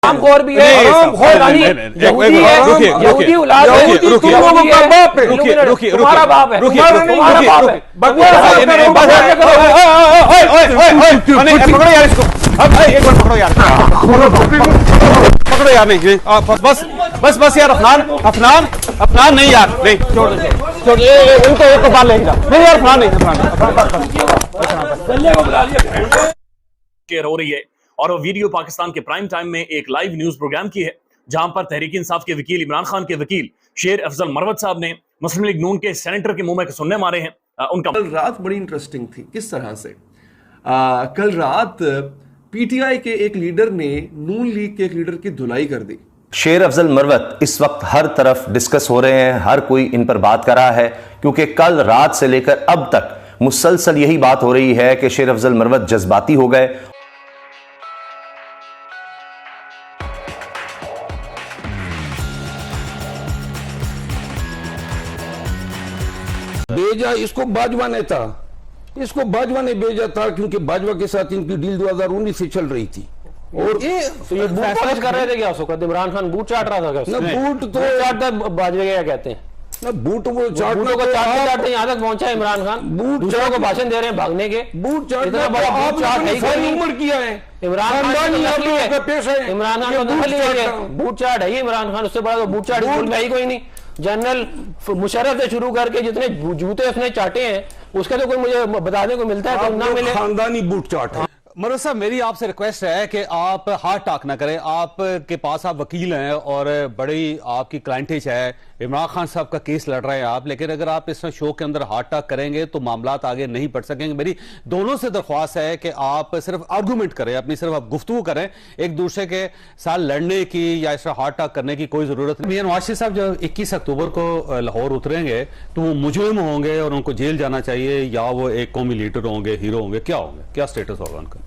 حرام خور بھی ہے، یہودی ہے، یہودی اولاد ہے، تم لوگوں کا باپ ہے، تمہارا باپ ہے، تمہارا باپ ہے، پکڑو یار اس کو، ایک بار پکڑو یار، پکڑو یار، نہیں بس بس یار، افنان نہیں یار، نہیں چھوڑ دو، ان کو ایک بار لے جا، نہیں یار افنان نہیں، شیئر ہو رہی ہے اور وہ ویڈیو پاکستان کے پرائم ٹائم میں ایک لائیو نیوز پروگرام کی ہے جہاں پر تحریک انصاف کے وکیل عمران خان کے وکیل شیر افضل مروت صاحب نے مسلم لیگ نون کے سینیٹر کے منہ میں سننے مارے ہیں. ان کا کل رات بڑی انٹرسٹنگ تھی. کس طرح سے کل رات پی ٹی آئی کے ایک لیڈر نے نون لیگ کے ایک لیڈر کی دھلائی کر دی. شیر افضل مروت اس وقت ہر طرف ڈسکس ہو رہے ہیں، ہر کوئی ان پر بات کر رہا ہے، کیونکہ کل رات سے لے کر اب تک مسلسل یہی بات ہو رہی ہے کہ شیر افضل مروت جذباتی ہو گئے. بھیجا اس کو باجوہ نے تھا، اس کو باجوہ نے بھیجا تھا کیونکہ باجوہ کے ساتھ ان کی ڈیل 2019 سے چل رہی تھی. اور یہ بوٹ کر رہے تھے کیا اس وقت؟ عمران خان بوٹ چاٹ رہا تھا کیا؟ بوٹ تو چاٹتا باجوہ کیا کہتے ہیں، بوٹ وہ بوٹوں کو چاٹتے چاٹتے یہاں تک پہنچا ہے عمران خان، دوسروں کو بھاشن دے رہے ہیں بھاگنے کے. بوٹ اتنا بڑا بوٹ چاٹ ہے ساری عمر کیا ہے عمران خان عمران خان کو دخل ہی ہے، بوٹ چاٹ ہے عمران خان، اس سے بڑا تو بوٹ چاٹ ملک میں ہی کوئی نہیں. جنرل مشرف سے شروع کر کے جتنے جوتے اس نے چاٹے ہیں اس کا تو کوئی مجھے بتانے کو ملتا ہے تو نہ ملے. خاندانی بوٹ چاٹ ہے. مروت صاحب میری آپ سے ریکویسٹ ہے کہ آپ ہارڈ ٹاک نہ کریں، آپ کے پاس آپ وکیل ہیں اور بڑی آپ کی کلائنٹیج ہے، عمران خان صاحب کا کیس لڑ رہے ہیں آپ، لیکن اگر آپ اس شو کے اندر ہارڈ ٹاک کریں گے تو معاملات آگے نہیں بڑھ سکیں گے. میری دونوں سے درخواست ہے کہ آپ صرف آرگومنٹ کریں، اپنی صرف آپ گفتگو کریں، ایک دوسرے کے ساتھ لڑنے کی یا اس طرح ہارڈ ٹاک کرنے کی کوئی ضرورت نہیں. میاں نواز شریف صاحب جب 21 اکتوبر کو لاہور اتریں گے تو وہ مجرم ہوں گے اور ان کو جیل جانا چاہیے، یا وہ ایک قومی لیڈر ہوں گے، ہیرو ہوں گے، کیا ہوں گے، کیا سٹیٹس ہوگا ان کا؟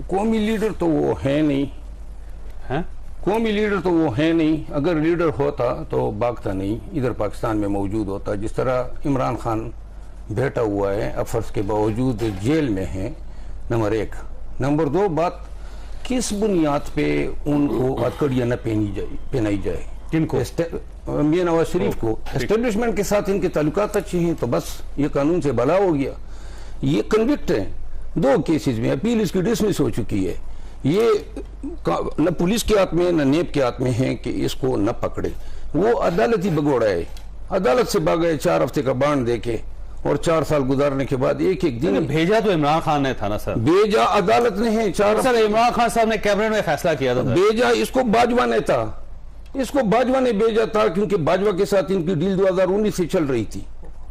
قومی لیڈر تو وہ ہے نہیں، قومی لیڈر تو وہ ہے نہیں. اگر لیڈر ہوتا تو بھاگتا نہیں، ادھر پاکستان میں موجود ہوتا. جس طرح عمران خان بیٹھا ہوا ہے افرض کے باوجود جیل میں ہے، نمبر 1. نمبر 2 بات، کس بنیاد پہ ان کو ہتھکڑیاں نہ پہنائی جائے؟ کن کو؟ میاں نواز شریف کو. اسٹیبلشمنٹ کے ساتھ ان کے تعلقات اچھے ہیں تو بس یہ قانون سے بھلا ہو گیا. یہ کنوکٹ ہیں 2 کیسز میں، اپیل اس کی ڈسمس ہو چکی ہے. یہ نہ پولیس کے ہاتھ میں نہ نیب کے ہاتھ میں ہے کہ اس کو نہ پکڑے. وہ عدالت ہی بگوڑا ہے، عدالت سے بھاگے 4 ہفتے کا بانڈ دے کے، اور 4 سال گزارنے کے بعد ایک دن بھیجا تو عمران خان نے تھا نا سر، بھیجا عدالت نے ہے. سر عمران خان صاحب نے کیبنٹ میں فیصلہ کیا تھا، بھیجا اس کو باجوہ نے تھا، اس کو باجوہ نے بھیجا تھا کیونکہ باجوہ کے ساتھ ان کی ڈیل 2019 سے چل رہی تھی.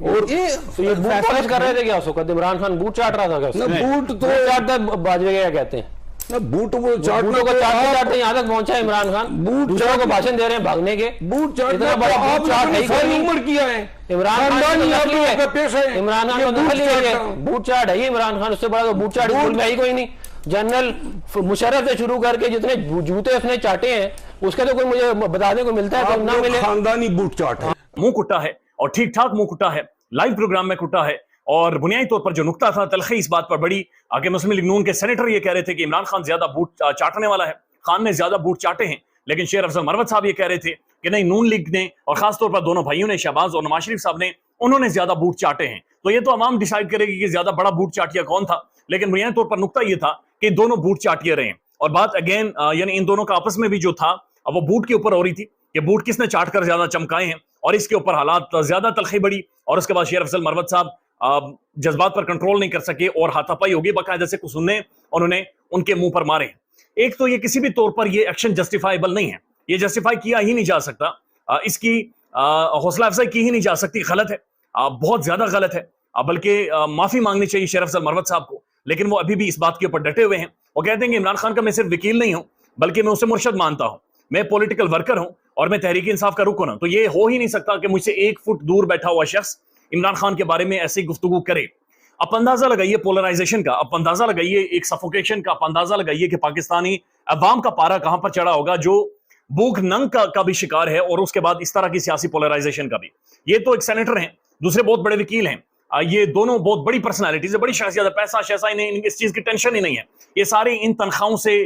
اور یہ بوٹ کر رہے تھے کیا اس وقت؟ عمران خان بوٹ چاٹ رہا تھا کیا؟ بوٹ تو چاٹتا باجوہ کیا کہتے ہیں، بوٹ وہ بوٹوں کو چاٹتے چاٹتے یہاں تک پہنچا ہے عمران خان، دوسروں کو بھاشن دے رہے ہیں بھاگنے کے. بوٹ چاٹ اتنا بڑا بوٹ چاٹ ہے ساری عمر کیا ہے عمران خان کو دخل ہی ہے، بوٹ چاٹ ہے عمران خان، اس سے بڑا تو بوٹ چاٹ ملک میں ہی کوئی نہیں. جنرل مشرف سے شروع کر کے جتنے جوتے اس نے چاٹے ہیں اس کا تو کوئی مجھے بتانے کو ملتا ہے تو نہ ملے. خاندانی بوٹ چاٹ ہے. منہ کٹا ہے اور ٹھیک ٹھاک منہ کٹا ہے، لائیو پروگرام میں کٹا ہے. اور بنیادی طور پر جو نقطہ تھا، تلخی اس بات پر بڑی کہ مسلم لیگ نون کے سینیٹر یہ کہہ رہے تھے کہ عمران خان زیادہ بوٹ چاٹنے والا ہے، خان نے زیادہ بوٹ چاٹے ہیں، لیکن شیر افضل مروت صاحب یہ کہہ رہے تھے کہ نہیں، نون لیگ نے اور خاص طور پر دونوں بھائیوں نے، شہباز اور نواز شریف صاحب نے، انہوں نے زیادہ بوٹ چاٹے ہیں. تو یہ تو عوام ڈیسائیڈ کرے گی کہ زیادہ بڑا بوٹ چاٹیا کون تھا، لیکن بنیادی طور پر نقطہ یہ تھا کہ دونوں بوٹ چاٹیے رہے ہیں. اور بات اگین یعنی ان دونوں کا آپس میں بھی جو تھا وہ بوٹ کے اوپر ہو رہی تھی کہ بوٹ کس نے چاٹ کر زیادہ چمکائے ہیں، اور اس کے اوپر حالات زیادہ تلخی بڑی. اور اس کے بعد شیر افضل مروت صاحب جذبات پر کنٹرول نہیں کر سکے اور ہاتھا پائی ہوگی، باقاعدہ سے کچھ انہوں نے ان کے منہ پر مارے ہیں. ایک تو یہ کسی بھی طور پر یہ ایکشن جسٹیفائیبل نہیں ہے، یہ جسٹیفائی کیا ہی نہیں جا سکتا، اس کی حوصلہ افزائی کی ہی نہیں جا سکتی. غلط ہے، بہت زیادہ غلط ہے، بلکہ معافی مانگنی چاہیے شیر افضل مروت صاحب کو. لیکن وہ ابھی بھی اس بات کے اوپر ڈٹے ہوئے ہیں. وہ کہتے ہیں کہ عمران خان کا میں صرف وکیل نہیں ہوں بلکہ میں اسے مرشد مانتا ہوں، میں پولیٹیکل ورکر ہوں اور میں تحریک انصاف کا رکن ہوں. تو یہ ہو ہی نہیں سکتا کہ مجھ سے 1 فٹ دور بیٹھا ہوا شخص عمران خان کے بارے میں ایسی گفتگو کرے. اب اندازہ لگائیے پولرائزیشن کا، اب اندازہ لگائیے ایک سفوکیشن کا، اب اندازہ لگائیے کہ پاکستانی عوام کا پارا کہاں پر چڑھا ہوگا جو بھوک ننگ کا بھی شکار ہے، اور اس کے بعد اس طرح کی سیاسی پولرائزیشن کا بھی. یہ تو ایک سینیٹر ہیں، دوسرے بہت بڑے وکیل ہیں، یہ دونوں بہت بڑی پرسنالٹیز ہیں، بڑی شخصیت، پیسہ شیسا انہیں اس چیز کی ٹینشن ہی نہیں ہے. یہ سارے ان تنخواہوں سے